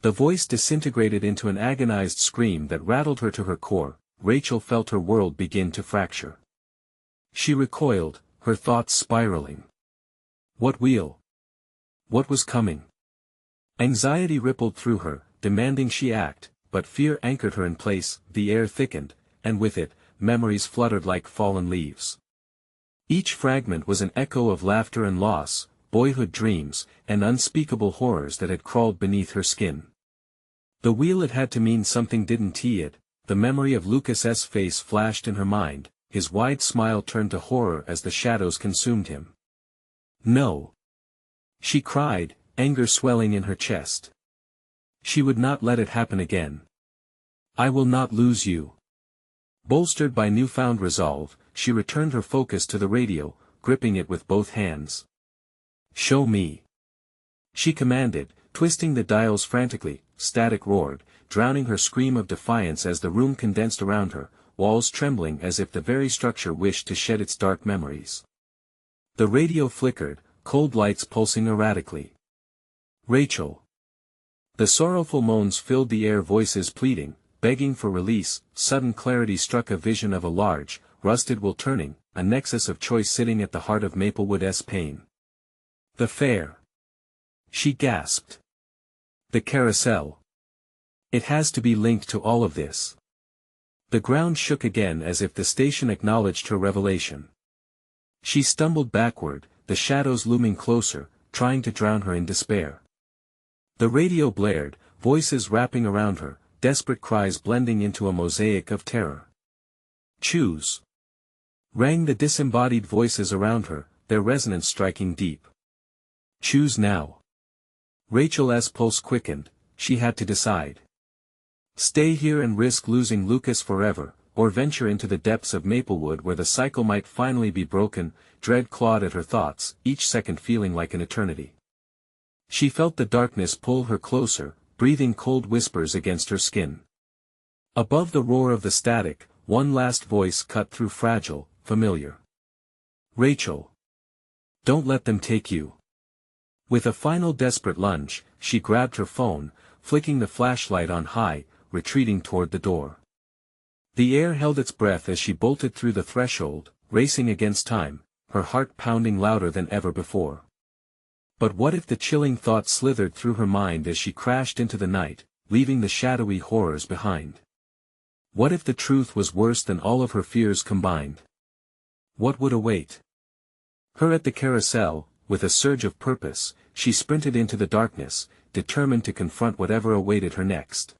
The voice disintegrated into an agonized scream that rattled her to her core. Rachel felt her world begin to fracture. She recoiled, her thoughts spiraling. What wheel? What was coming? Anxiety rippled through her, demanding she act, but fear anchored her in place. The air thickened, and with it, memories fluttered like fallen leaves. Each fragment was an echo of laughter and loss, boyhood dreams, and unspeakable horrors that had crawled beneath her skin. The wheel, it had to mean something, didn't it? The memory of Lucas's face flashed in her mind, his wide smile turned to horror as the shadows consumed him. "No!" she cried, anger swelling in her chest. She would not let it happen again. "I will not lose you." Bolstered by newfound resolve, she returned her focus to the radio, gripping it with both hands. "Show me," she commanded, twisting the dials frantically. Static roared, drowning her scream of defiance as the room condensed around her, walls trembling as if the very structure wished to shed its dark memories. The radio flickered, cold lights pulsing erratically. "Rachel." The sorrowful moans filled the air, voices pleading, begging for release. Sudden clarity struck, a vision of a large, rusted wheel turning, a nexus of choice sitting at the heart of Maplewood's pain. "The fair," she gasped. "The carousel. It has to be linked to all of this." The ground shook again as if the station acknowledged her revelation. She stumbled backward, the shadows looming closer, trying to drown her in despair. The radio blared, voices rapping around her, desperate cries blending into a mosaic of terror. "Choose," rang the disembodied voices around her, their resonance striking deep. "Choose now." Rachel's pulse quickened, she had to decide. Stay here and risk losing Lucas forever, or venture into the depths of Maplewood where the cycle might finally be broken. Dread clawed at her thoughts, each second feeling like an eternity. She felt the darkness pull her closer, breathing cold whispers against her skin. Above the roar of the static, one last voice cut through, fragile, familiar. "Rachel. Don't let them take you." With a final desperate lunge, she grabbed her phone, flicking the flashlight on high, retreating toward the door. The air held its breath as she bolted through the threshold, racing against time, her heart pounding louder than ever before. But what if the chilling thought slithered through her mind as she crashed into the night, leaving the shadowy horrors behind? What if the truth was worse than all of her fears combined? What would await her at the carousel? With a surge of purpose, she sprinted into the darkness, determined to confront whatever awaited her next.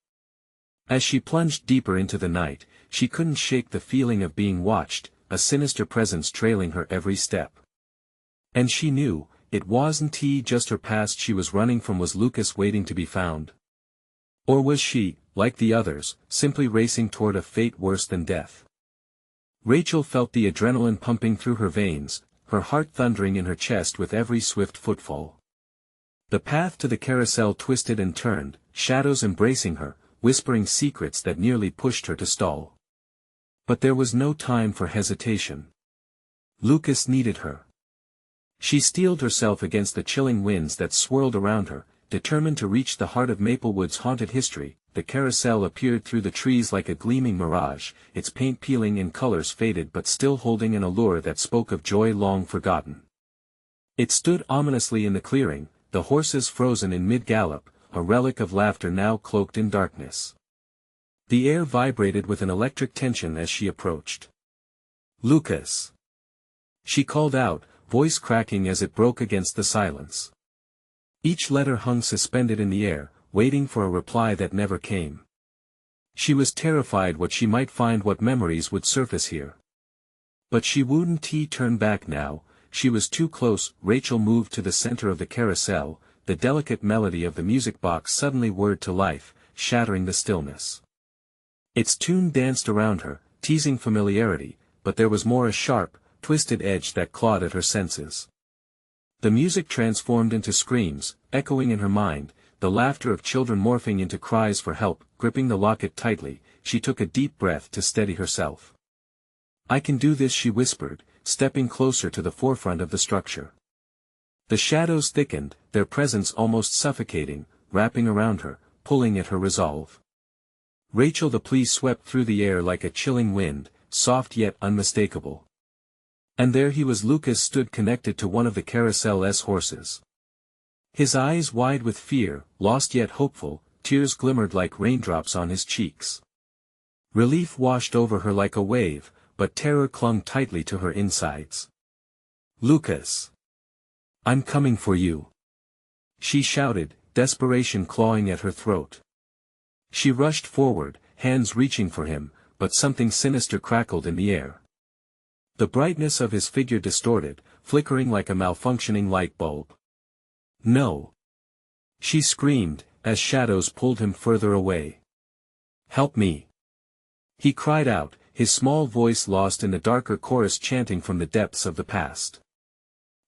As she plunged deeper into the night, she couldn't shake the feeling of being watched, a sinister presence trailing her every step. And she knew, it wasn't just her past she was running from. Was Lucas waiting to be found? Or was she, like the others, simply racing toward a fate worse than death? Rachel felt the adrenaline pumping through her veins, her heart thundering in her chest with every swift footfall. The path to the carousel twisted and turned, shadows embracing her, whispering secrets that nearly pushed her to stall. But there was no time for hesitation. Lucas needed her. She steeled herself against the chilling winds that swirled around her, determined to reach the heart of Maplewood's haunted history. The carousel appeared through the trees like a gleaming mirage, its paint peeling and colors faded but still holding an allure that spoke of joy long forgotten. It stood ominously in the clearing, the horses frozen in mid-gallop, a relic of laughter now cloaked in darkness. The air vibrated with an electric tension as she approached. "Lucas!" she called out, voice cracking as it broke against the silence. Each letter hung suspended in the air, waiting for a reply that never came. She was terrified what she might find, what memories would surface here. But she wouldn't turn back now, she was too close. Rachel moved to the center of the carousel, the delicate melody of the music box suddenly whirred to life, shattering the stillness. Its tune danced around her, teasing familiarity, but there was more, a sharp, twisted edge that clawed at her senses. The music transformed into screams, echoing in her mind, the laughter of children morphing into cries for help. Gripping the locket tightly, she took a deep breath to steady herself. "I can do this," she whispered, stepping closer to the forefront of the structure. The shadows thickened, their presence almost suffocating, wrapping around her, pulling at her resolve. "Rachel!" The plea swept through the air like a chilling wind, soft yet unmistakable. And there he was. Lucas stood connected to one of the carousel's horses. His eyes wide with fear, lost yet hopeful, tears glimmered like raindrops on his cheeks. Relief washed over her like a wave, but terror clung tightly to her insides. "Lucas! I'm coming for you!" she shouted, desperation clawing at her throat. She rushed forward, hands reaching for him, but something sinister crackled in the air. The brightness of his figure distorted, flickering like a malfunctioning light bulb. "No!" she screamed, as shadows pulled him further away. "Help me!" he cried out, his small voice lost in the darker chorus chanting from the depths of the past.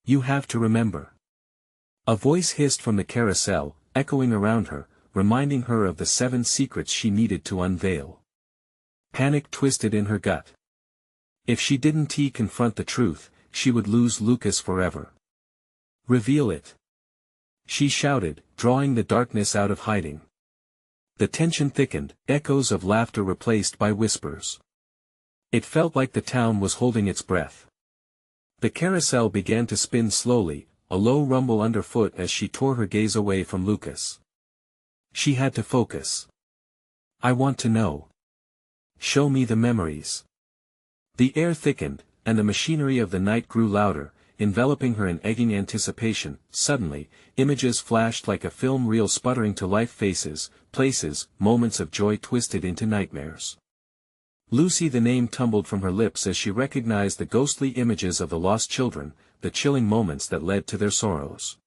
"You have to remember." A voice hissed from the carousel, echoing around her, reminding her of the 7 secrets she needed to unveil. Panic twisted in her gut. If she didn't confront the truth, she would lose Lucas forever. "Reveal it!" she shouted, drawing the darkness out of hiding. The tension thickened, echoes of laughter replaced by whispers. It felt like the town was holding its breath. The carousel began to spin slowly, a low rumble underfoot as she tore her gaze away from Lucas. She had to focus. "I want to know. Show me the memories." The air thickened, and the machinery of the night grew louder, enveloping her in egging anticipation. Suddenly, images flashed like a film reel, sputtering to life, faces, places, moments of joy twisted into nightmares. Lucy, the name tumbled from her lips as she recognized the ghostly images of the lost children, the chilling moments that led to their sorrows.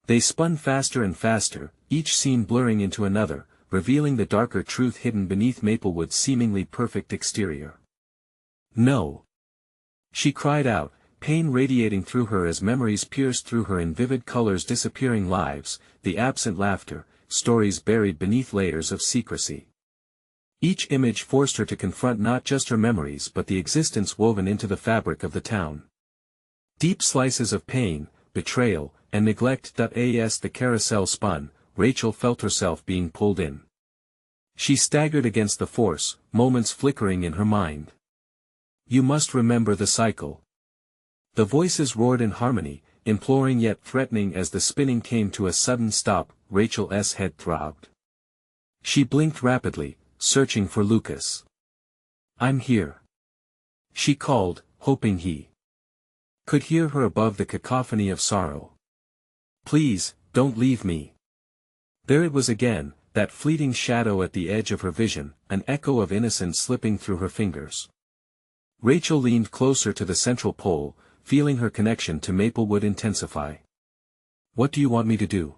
They spun faster and faster, each scene blurring into another, revealing the darker truth hidden beneath Maplewood's seemingly perfect exterior. "No!" she cried out, pain radiating through her as memories pierced through her in vivid colors. Disappearing lives, the absent laughter, stories buried beneath layers of secrecy. Each image forced her to confront not just her memories but the existence woven into the fabric of the town. Deep slices of pain, betrayal, and neglect. As the carousel spun, Rachel felt herself being pulled in. She staggered against the force, moments flickering in her mind. "You must remember the cycle." The voices roared in harmony, imploring yet threatening. As the spinning came to a sudden stop, Rachel's head throbbed. She blinked rapidly, searching for Lucas. "I'm here," she called, hoping he could hear her above the cacophony of sorrow. "Please, don't leave me." There it was again, that fleeting shadow at the edge of her vision, an echo of innocence slipping through her fingers. Rachel leaned closer to the central pole, feeling her connection to Maplewood intensify. "What do you want me to do?"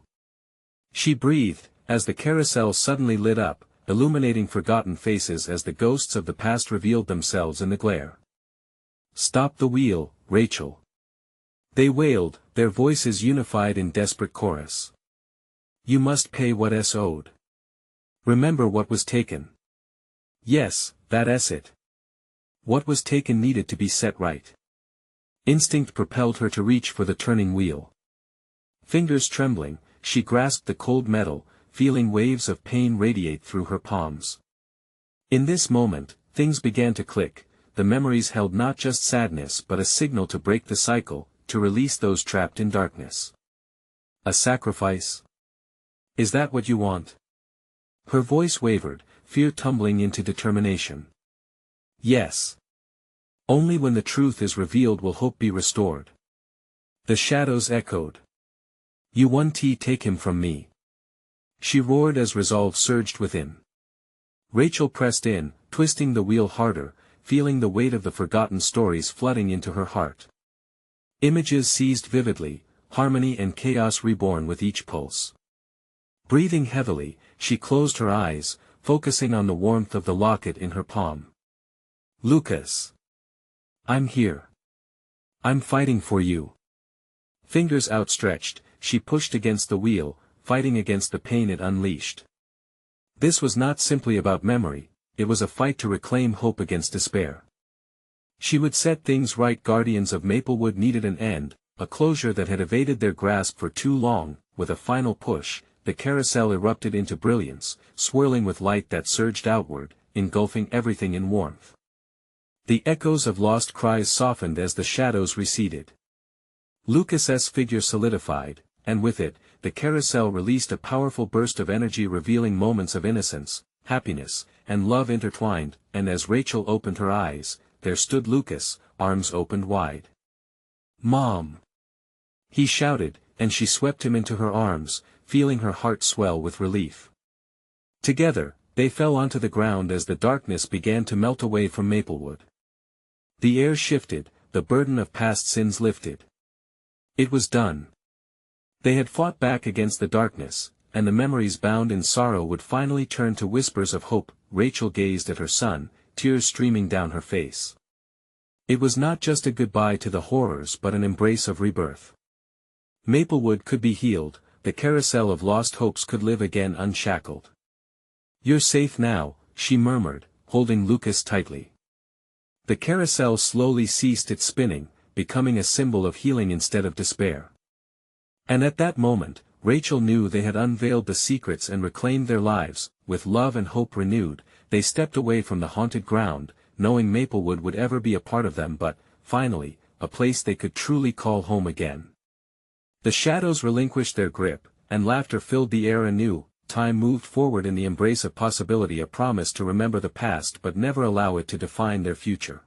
she breathed, as the carousel suddenly lit up, illuminating forgotten faces as the ghosts of the past revealed themselves in the glare. "Stop the wheel, Rachel." They wailed, their voices unified in desperate chorus. "You must pay what's owed. Remember what was taken." Yes, that's it. What was taken needed to be set right. Instinct propelled her to reach for the turning wheel. Fingers trembling, she grasped the cold metal, feeling waves of pain radiate through her palms. In this moment, things began to click. The memories held not just sadness but a signal to break the cycle, to release those trapped in darkness. A sacrifice? Is that what you want? Her voice wavered, fear tumbling into determination. Yes. Only when the truth is revealed will hope be restored. The shadows echoed. "You won't take him from me," she roared as resolve surged within. Rachel pressed in, twisting the wheel harder, feeling the weight of the forgotten stories flooding into her heart. Images seized vividly, harmony and chaos reborn with each pulse. Breathing heavily, she closed her eyes, focusing on the warmth of the locket in her palm. "Lucas. I'm here. I'm fighting for you." Fingers outstretched, she pushed against the wheel, fighting against the pain it unleashed. This was not simply about memory, it was a fight to reclaim hope against despair. She would set things right. Guardians of Maplewood needed an end, a closure that had evaded their grasp for too long. With a final push, the carousel erupted into brilliance, swirling with light that surged outward, engulfing everything in warmth. The echoes of lost cries softened as the shadows receded. Lucas's figure solidified, and with it, the carousel released a powerful burst of energy revealing moments of innocence, happiness, and love intertwined, and as Rachel opened her eyes, there stood Lucas, arms opened wide. "Mom!" he shouted, and she swept him into her arms, feeling her heart swell with relief. Together, they fell onto the ground as the darkness began to melt away from Maplewood. The air shifted, the burden of past sins lifted. It was done. They had fought back against the darkness, and the memories bound in sorrow would finally turn to whispers of hope. Rachel gazed at her son, tears streaming down her face. It was not just a goodbye to the horrors but an embrace of rebirth. Maplewood could be healed, the carousel of lost hopes could live again unshackled. "You're safe now," she murmured, holding Lucas tightly. The carousel slowly ceased its spinning, becoming a symbol of healing instead of despair. And at that moment, Rachel knew they had unveiled the secrets and reclaimed their lives. With love and hope renewed, they stepped away from the haunted ground, knowing Maplewood would ever be a part of them but, finally, a place they could truly call home again. The shadows relinquished their grip, and laughter filled the air anew. Time moved forward in the embrace of possibility, a promise to remember the past but never allow it to define their future.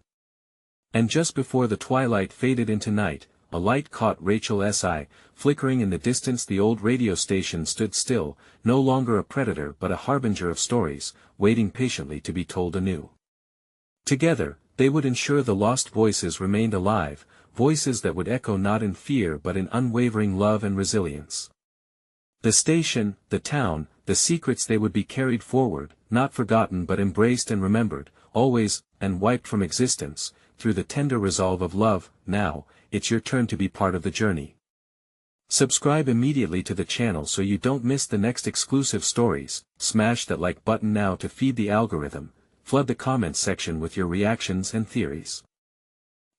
And just before the twilight faded into night, a light caught Rachel's eye, flickering in the distance. The old radio station stood still, no longer a predator but a harbinger of stories, waiting patiently to be told anew. Together, they would ensure the lost voices remained alive, voices that would echo not in fear but in unwavering love and resilience. The station, the town, the secrets, they would be carried forward, not forgotten but embraced and remembered, always, and wiped from existence, through the tender resolve of love. Now, it's your turn to be part of the journey. Subscribe immediately to the channel so you don't miss the next exclusive stories. Smash that like button now to feed the algorithm. Flood the comments section with your reactions and theories.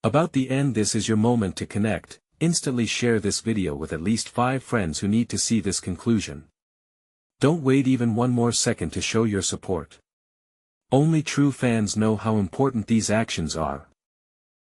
About the end. This is your moment to connect. Instantly share this video with at least 5 friends who need to see this conclusion. Don't wait even one more second to show your support. Only true fans know how important these actions are.